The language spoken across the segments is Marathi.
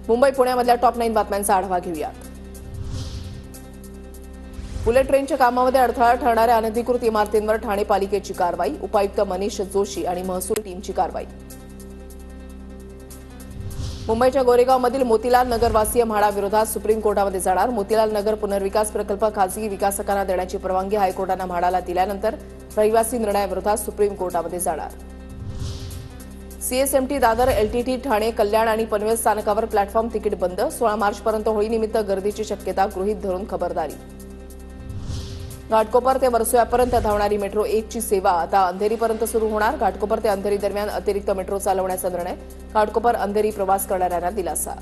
मुंबई पुण्यामधल्या टॉप 9 बातम्यांचा आढावा घेऊयात। बुलेट ट्रेनच्या कामामध्ये अडथळा ठरणाऱ्या अनधिकृत इमारतींवर ठाणे पालिकेची कारवाई, उपायुक्त मनीष जोशी आणि महसूल टीमची कारवाई। मुंबईच्या गोरेगावमधील मोतीलाल नगरवासीय म्हाडाविरोधात सुप्रीम कोर्टामध्ये जाणार। मोतीलाल नगर पुनर्विकास प्रकल्प खासगी विकासकांना देण्याची परवानगी हायकोर्टानं म्हाडाला दिल्यानंतर रहिवासी निर्णयाविरोधात सुप्रीम कोर्टामध्ये जाणार। सीएसएमटी दादर, एलटीटी, ठाणे, कल्याण आणि पनवेल स्थानकावर प्लॅटफॉर्म तिकीट बंद। 16 मार्चपर्यंत होळीनिमित्त गर्दीची शक्यता गृहीत धरून खबरदारी। घाटकोपर ते वर्सोव्यापर्यंत धावणारी मेट्रो 1 ची सेवा आता अंधेरीपर्यंत सुरू होणार। घाटकोपर ते अंधेरी दरम्यान अतिरिक्त मेट्रो चालवण्याचा निर्णय, घाटकोपर अंधेरी प्रवास करणाऱ्यांना दिलासा।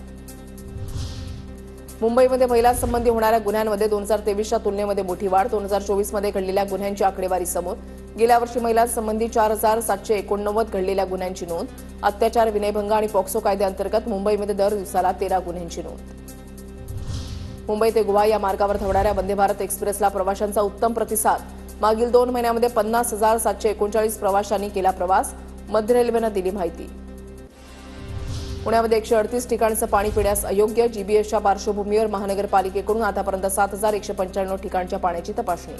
मुंबईमध्ये महिलांसंबंधी होणाऱ्या गुन्ह्यांमध्ये 2023च्या तुलनेमध्ये मोठी वाढ। 2024मध्ये घडलेल्या गुन्ह्यांची आकडेवारी समोर। गेल्या वर्षी महिलांसंबंधी 4789 घडलेल्या गुन्ह्यांची नोंद। अत्याचार, विनयभंग आणि पॉक्सो कायद्याअंतर्गत मुंबईमध्ये दर दिवसाला 13 गुन्ह्यांची नोंद। मुंबई ते गोवा या मार्गावर धावणाऱ्या वंदे भारत एक्सप्रेसला प्रवाशांचा उत्तम प्रतिसाद। मागील 2 महिन्यांमध्ये 50,739 प्रवाशांनी केला प्रवास, मध्य रेल्वेनं दिली माहिती। पुण्यामध्ये 138 ठिकाणचं पाणी पिण्यास अयोग्य। जीबीएसच्या पार्श्वभूमीवर महानगरपालिकेकडून आतापर्यंत 7,195 ठिकाणच्या पाण्याची तपासणी।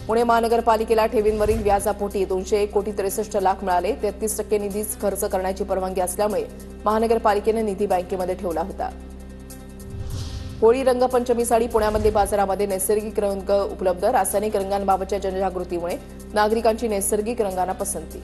पुणे महानगरपालिकेला ठेवींवरील व्याजापोटी 201,63 लाख मिळाले। 33% निधीच खर्च करण्याची परवानगी असल्यामुळे महानगरपालिकेने निधी बँकेमध्ये ठेवला होता। होळी रंगपंचमीसाठी पुण्यामधील बाजारामध्ये नैसर्गिक रंग उपलब्ध। रासायनिक रंगांबाबतच्या जनजागृतीमुळे नागरिकांची नैसर्गिक रंगांना पसंती।